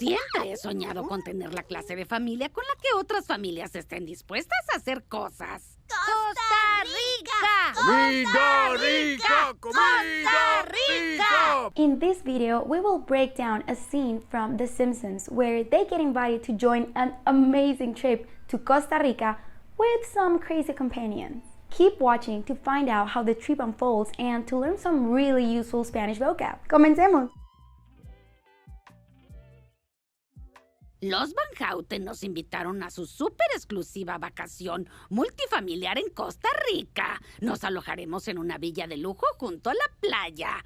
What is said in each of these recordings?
Siempre he soñado con tener la clase de familia con la que otras familias estén dispuestas a hacer cosas. ¡Costa Rica! ¡Comida rica! ¡Comida rica! In this video, we will break down a scene from The Simpsons where they get invited to join an amazing trip to Costa Rica with some crazy companions. Keep watching to find out how the trip unfolds and to learn some really useful Spanish vocab. ¡Comencemos! Los Van Houten nos invitaron a su súper exclusiva vacación multifamiliar en Costa Rica. Nos alojaremos en una villa de lujo junto a la playa.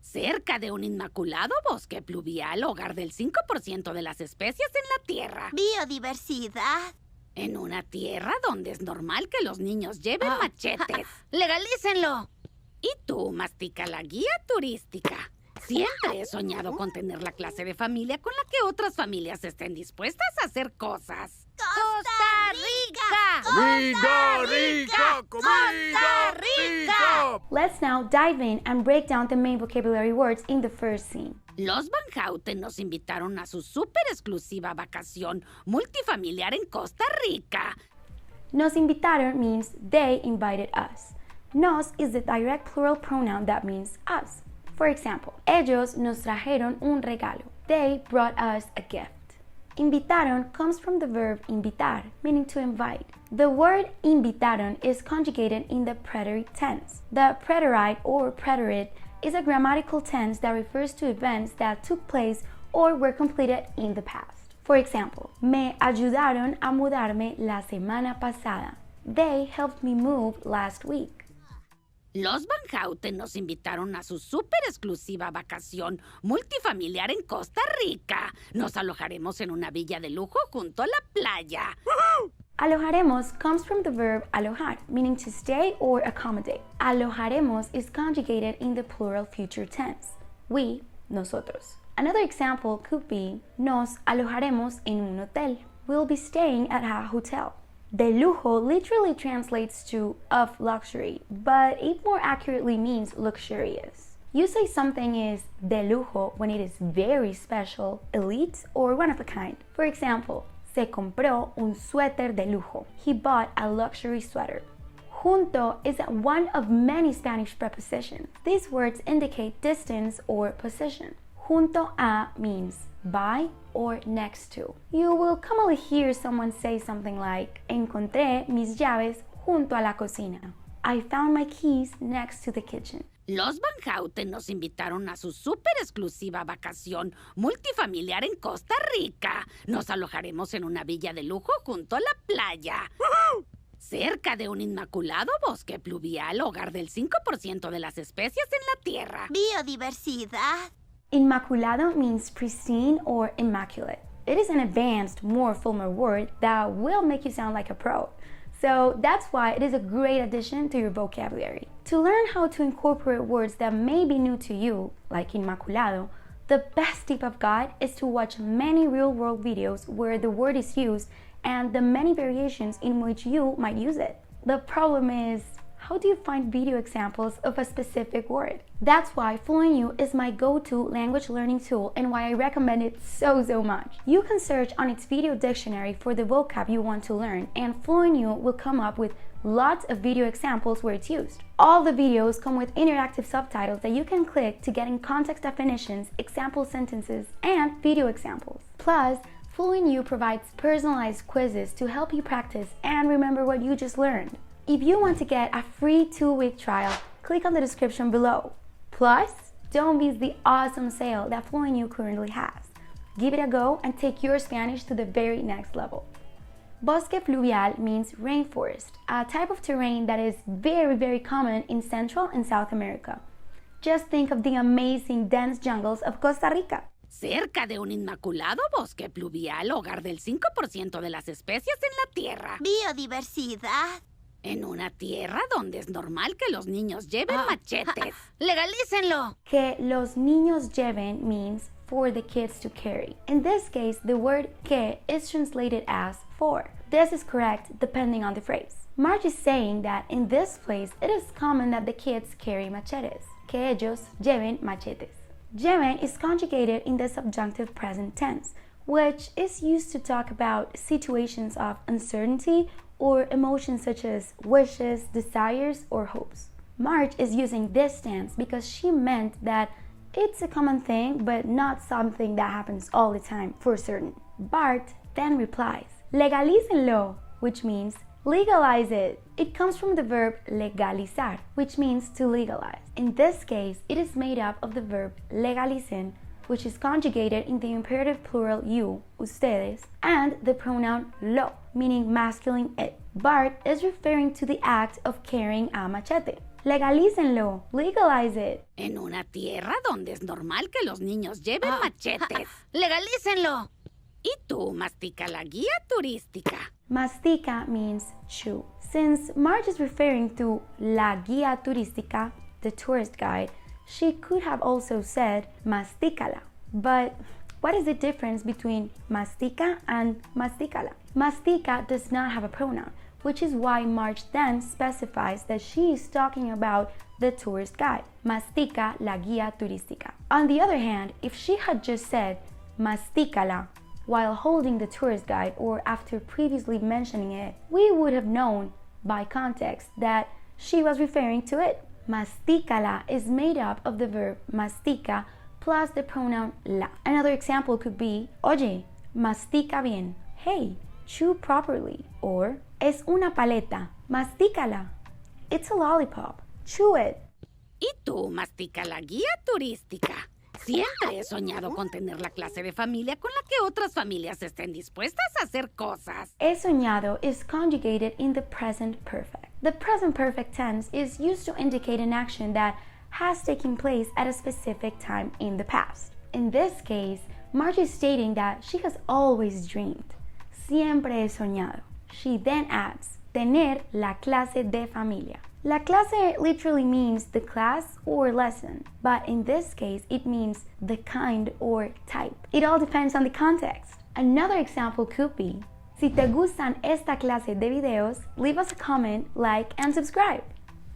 Cerca de un inmaculado bosque pluvial, hogar del 5% de las especies en la Tierra. Biodiversidad. En una tierra donde es normal que los niños lleven machetes. ¡Legalícenlo! Y tú mastica la guía turística. Siempre he soñado con tener la clase de familia con la que otras familias estén dispuestas a hacer cosas. ¡Costa Rica! ¡Comida rica! ¡Comida rica! Let's now dive in and break down the main vocabulary words in the first scene. Los Van Houten nos invitaron a su súper exclusiva vacación multifamiliar en Costa Rica. Nos invitaron means they invited us. Nos is the direct plural pronoun that means us. For example, ellos nos trajeron un regalo. They brought us a gift. Invitaron comes from the verb invitar, meaning to invite. The word invitaron is conjugated in the preterite tense. The preterite or preterite is a grammatical tense that refers to events that took place or were completed in the past. For example, me ayudaron a mudarme la semana pasada. They helped me move last week. Los Van Houten nos invitaron a su súper exclusiva vacación multifamiliar en Costa Rica. Nos alojaremos en una villa de lujo junto a la playa. Alojaremos comes from the verb alojar, meaning to stay or accommodate. Alojaremos is conjugated in the plural future tense. We, nosotros. Another example could be, nos alojaremos en un hotel. We'll be staying at a hotel. De lujo literally translates to of luxury, but it more accurately means luxurious. You say something is de lujo when it is very special, elite, or one of a kind. For example, se compró un suéter de lujo. He bought a luxury sweater. Junto is one of many Spanish prepositions. These words indicate distance or position. Junto a means by or next to. You will commonly hear someone say something like, encontré mis llaves junto a la cocina. I found my keys next to the kitchen. Los Van Houten nos invitaron a su súper exclusiva vacación multifamiliar en Costa Rica. Nos alojaremos en una villa de lujo junto a la playa. Cerca de un inmaculado bosque pluvial, hogar del 5% de las especies en la Tierra. Biodiversidad. Inmaculado means pristine or immaculate. It is an advanced, more formal word that will make you sound like a pro. So that's why it is a great addition to your vocabulary. To learn how to incorporate words that may be new to you, like inmaculado, the best tip I've got is to watch many real-world videos where the word is used and the many variations in which you might use it. The problem is, how do you find video examples of a specific word? That's why FluentU is my go-to language learning tool and why I recommend it so much. You can search on its video dictionary for the vocab you want to learn, and FluentU will come up with lots of video examples where it's used. All the videos come with interactive subtitles that you can click to get in context definitions, example sentences, and video examples. Plus, FluentU provides personalized quizzes to help you practice and remember what you just learned. If you want to get a free 2-week trial, click on the description below. Plus, don't miss the awesome sale that FluentU currently has. Give it a go and take your Spanish to the very next level. Bosque fluvial means rainforest, a type of terrain that is very common in Central and South America. Just think of the amazing dense jungles of Costa Rica. Cerca de un inmaculado bosque pluvial, hogar del 5% de las especies en la Tierra. Biodiversidad. En una tierra donde es normal que los niños lleven machetes. ¡Legalícenlo! Que los niños lleven means for the kids to carry. In this case, the word que is translated as for. This is correct depending on the phrase. Marge is saying that in this place, it is common that the kids carry machetes. Que ellos lleven machetes. Lleven is conjugated in the subjunctive present tense, which is used to talk about situations of uncertainty or emotions such as wishes, desires, or hopes. Marge is using this tense because she meant that it's a common thing, but not something that happens all the time for certain. Bart then replies, legalícenlo, which means legalize it. It comes from the verb legalizar, which means to legalize. In this case, it is made up of the verb legalicen, which is conjugated in the imperative plural you, ustedes, and the pronoun lo, meaning masculine it. Bart is referring to the act of carrying a machete. Legalícenlo, legalize it. En una tierra donde es normal que los niños lleven machetes. Legalícenlo. Y tú mastica la guía turística. Mastica means chew. Since Marge is referring to la guía turística, the tourist guide, she could have also said mastícala. But what is the difference between mastica and mastícala? Mastica does not have a pronoun, which is why Marge then specifies that she is talking about the tourist guide. Mastica la guía turística. On the other hand, if she had just said mastícala while holding the tourist guide or after previously mentioning it, we would have known by context that she was referring to it. Mastícala is made up of the verb mastica plus the pronoun la. Another example could be, oye, mastica bien. Hey, chew properly. Or, es una paleta. Mastícala. It's a lollipop. Chew it. Y tú mastica la guía turística. Siempre he soñado con tener la clase de familia con la que otras familias estén dispuestas a hacer cosas. He soñado is conjugated in the present perfect. The present perfect tense is used to indicate an action that has taken place at a specific time in the past. In this case, Marge is stating that she has always dreamed. Siempre he soñado. She then adds, tener la clase de familia. La clase literally means the class or lesson, but in this case it means the kind or type. It all depends on the context. Another example could be, si te gustan esta clase de videos, leave us a comment, like, and subscribe.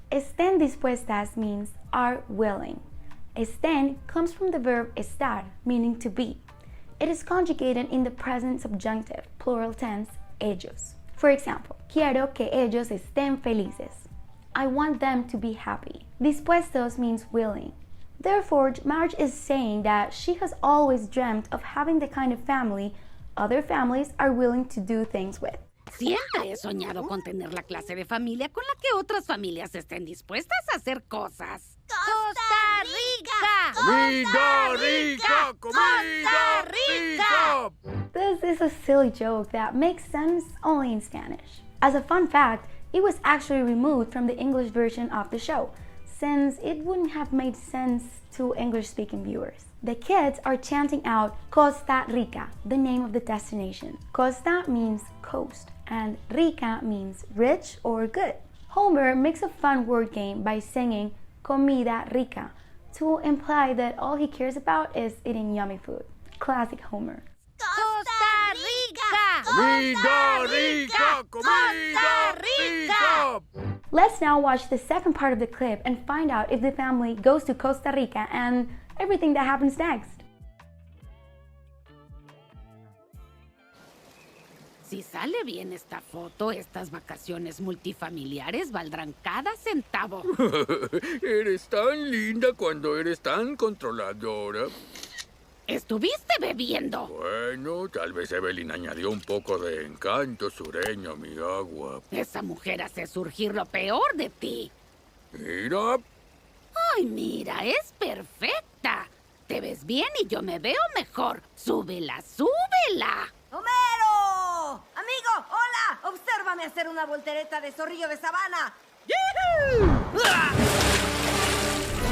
Estén dispuestas means are willing. Estén comes from the verb estar, meaning to be. It is conjugated in the present subjunctive, plural tense, ellos. For example, quiero que ellos estén felices. I want them to be happy. Dispuestos means willing. Therefore, Marge is saying that she has always dreamt of having the kind of family other families are willing to do things with. Siempre he soñado con tener la clase de familia con la que otras familias estén dispuestas a hacer cosas. ¡Costa Rica! ¡Comida rica! ¡Comida rica! This is a silly joke that makes sense only in Spanish. As a fun fact, it was actually removed from the English version of the show, since it wouldn't have made sense to English-speaking viewers. The kids are chanting out Costa Rica, the name of the destination. Costa means coast, and Rica means rich or good. Homer makes a fun word game by singing Comida Rica to imply that all he cares about is eating yummy food. Classic Homer. ¡Costa Rica! ¡Comida rica! ¡Comida rica! Let's now watch the second part of the clip and find out if the family goes to Costa Rica and everything that happens next. Si sale bien esta foto, estas vacaciones multifamiliares valdrán cada centavo. Eres tan linda cuando eres tan controladora. ¿Estuviste bebiendo? Bueno, tal vez Evelyn añadió un poco de encanto sureño a mi agua. Esa mujer hace surgir lo peor de ti. Mira. Ay, mira, es perfecta. Te ves bien y yo me veo mejor. ¡Súbela, súbela! ¡Homero! ¡Amigo, hola! Obsérvame hacer una voltereta de zorrillo de sabana.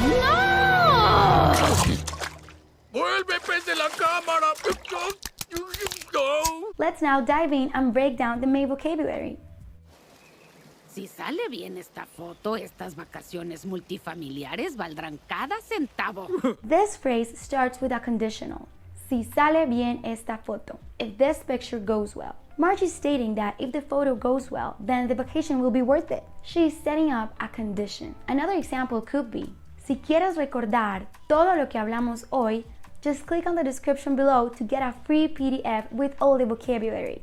¡No! ¡Vuelve, pez de la cámara! Let's now dive in and break down the main vocabulary. Si sale bien esta foto, estas vacaciones multifamiliares valdrán cada centavo. This phrase starts with a conditional. Si sale bien esta foto. If this picture goes well. Marge is stating that if the photo goes well, then the vacation will be worth it. She is setting up a condition. Another example could be, Si quieres recordar todo lo que hablamos hoy, just click on the description below to get a free PDF with all the vocabulary.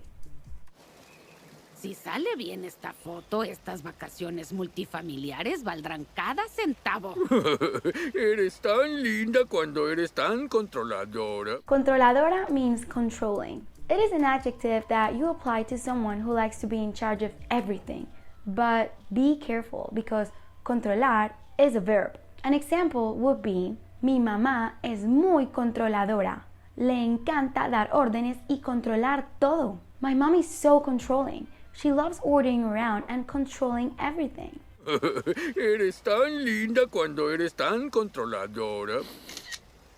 Si sale bien esta foto, estas vacaciones multifamiliares valdrán cada centavo. Eres tan linda cuando eres tan controladora. Controladora means controlling. It is an adjective that you apply to someone who likes to be in charge of everything. But be careful because controlar is a verb. An example would be, mi mamá es muy controladora. Le encanta dar órdenes y controlar todo. My mom is so controlling. She loves ordering around and controlling everything. Eres tan linda cuando eres tan controladora.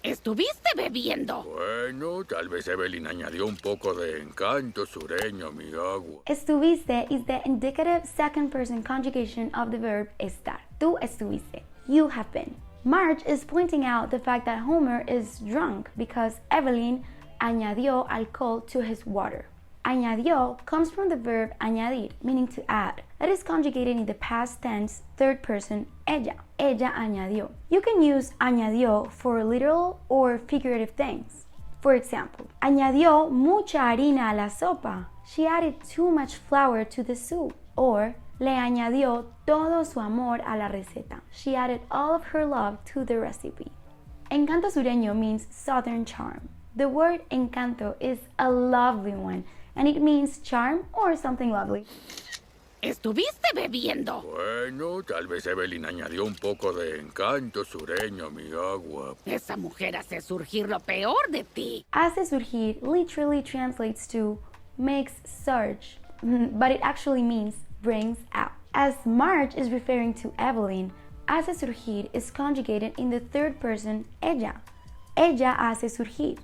¿Estuviste bebiendo? Bueno, tal vez Evelyn añadió un poco de encanto sureño a mi agua. Estuviste is the indicative second person conjugation of the verb estar. Tú estuviste. You have been. Marge is pointing out the fact that Homer is drunk because Evelyn añadió alcohol to his water. Añadió comes from the verb añadir, meaning to add. That is conjugated in the past tense, third person, ella. Ella añadió. You can use añadió for literal or figurative things. For example, añadió mucha harina a la sopa. She added too much flour to the soup. Or, le añadió todo su amor a la receta. She added all of her love to the recipe. Encanto sureño means southern charm. The word encanto is a lovely one, and it means charm or something lovely. ¿Estuviste bebiendo? Bueno, tal vez Evelyn añadió un poco de encanto sureño a mi agua. Esa mujer hace surgir lo peor de ti. Hace surgir literally translates to makes surge, but it actually means brings out. As Marge is referring to Evelyn, hace surgir is conjugated in the third person ella. Ella hace surgir.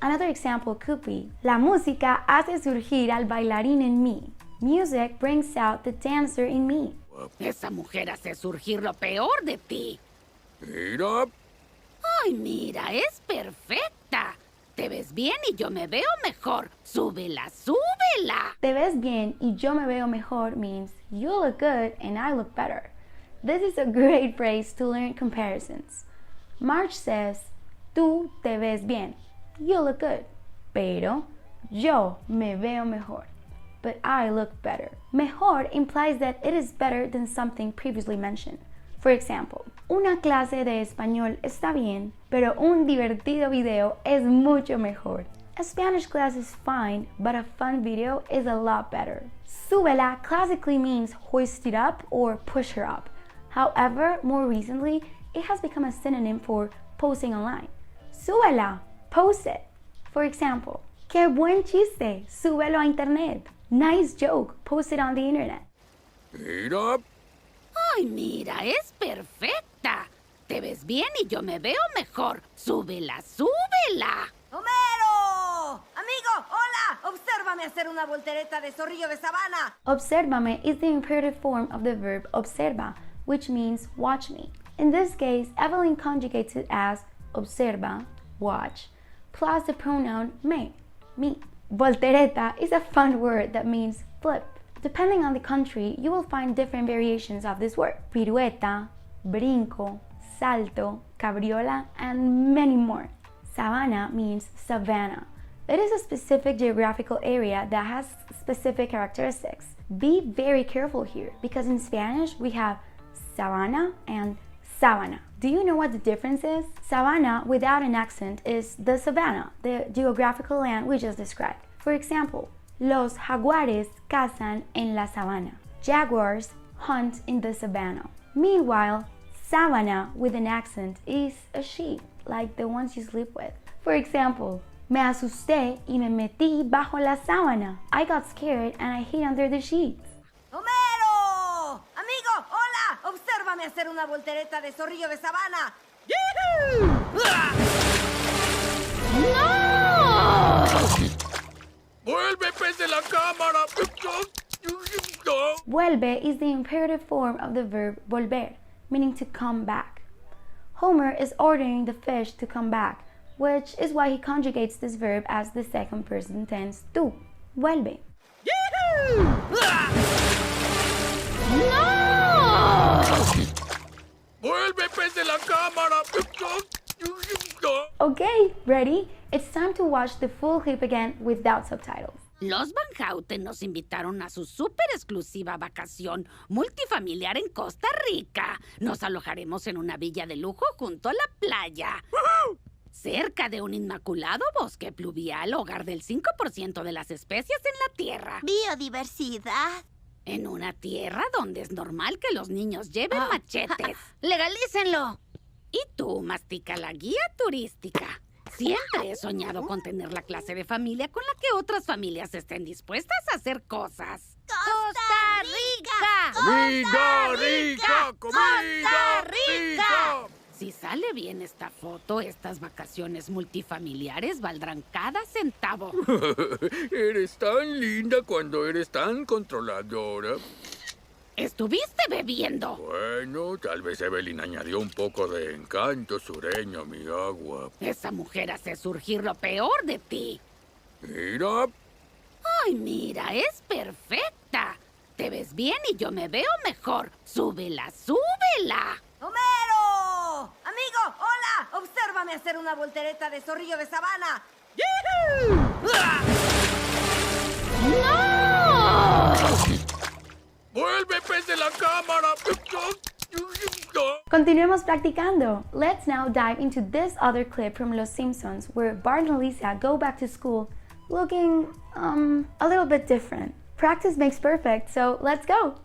Another example could be, la música hace surgir al bailarín en mí. Music brings out the dancer in me. Esa mujer hace surgir lo peor de ti. Mira, Ay, mira, es perfecta. Te ves bien y yo me veo mejor. Súbela, súbela. Te ves bien y yo me veo mejor means you look good and I look better. This is a great phrase to learn comparisons. Marge says, tú te ves bien. You look good. Pero yo me veo mejor. But I look better. Mejor implies that it is better than something previously mentioned. For example, una clase de español está bien, pero un divertido video es mucho mejor. A Spanish class is fine, but a fun video is a lot better. Súbela classically means hoist it up or push her up. However, more recently, it has become a synonym for posting online. Súbela, post it. For example, qué buen chiste, súbelo a internet. Nice joke, post it on the internet. mira. Ay, mira, es perfecta. Te ves bien y yo me veo mejor. Súbela, súbela. ¡Homero! Amigo, hola. Obsérvame hacer una voltereta de zorrillo de sabana. Obsérvame is the imperative form of the verb observa, which means watch me. In this case, Evelyn conjugates it as observa, watch, plus the pronoun me. Voltereta is a fun word that means flip. Depending on the country, you will find different variations of this word. Pirueta, brinco, salto, cabriola, and many more. Sabana means savanna. It is a specific geographical area that has specific characteristics. Be very careful here because in Spanish we have sabana and sabana. Do you know what the difference is? Sabana without an accent is the savanna, the geographical land we just described. For example, los jaguares cazan en la sabana. Jaguars hunt in the savannah. Meanwhile, sabana with an accent is a sheep, like the ones you sleep with. For example, me asusté y me metí bajo la sábana. I got scared and I hid under the sheets. ¡Homero! Amigo, hola. Obsérvame hacer una voltereta de zorrillo de sabana. ¡Vuelve, pez de la cámara! Vuelve is the imperative form of the verb volver, meaning to come back. Homer is ordering the fish to come back, which is why he conjugates this verb as the second person tense tú. Vuelve. ¡Vuelve, pez de la cámara! Okay, ready? It's time to watch the full clip again without subtitles. Los Van Houten nos invitaron a su súper exclusiva vacación multifamiliar en Costa Rica. Nos alojaremos en una villa de lujo junto a la playa. Cerca de un inmaculado bosque pluvial, hogar del 5% de las especies en la Tierra. Biodiversidad. En una tierra donde es normal que los niños lleven machetes. ¡Legalícenlo! Y tú mastica la guía turística. Siempre he soñado con tener la clase de familia con la que otras familias estén dispuestas a hacer cosas. ¡Costa Rica! ¡Comida rica! ¡Comida rica! Si sale bien esta foto, estas vacaciones multifamiliares valdrán cada centavo. Eres tan linda cuando eres tan controladora. ¿Estuviste bebiendo? Bueno, tal vez Evelyn añadió un poco de encanto sureño a mi agua. Esa mujer hace surgir lo peor de ti. Mira. Ay, mira, es perfecta. Te ves bien y yo me veo mejor. ¡Súbela, súbela! ¡Homero! ¡Amigo, hola! Obsérvame hacer una voltereta de zorrillo de sabana. ¡No! ¡Vuelve, pez de la cámara! Continuemos practicando. Let's now dive into this other clip from Los Simpsons where Bart and Lisa go back to school looking, a little bit different. Practice makes perfect, so let's go.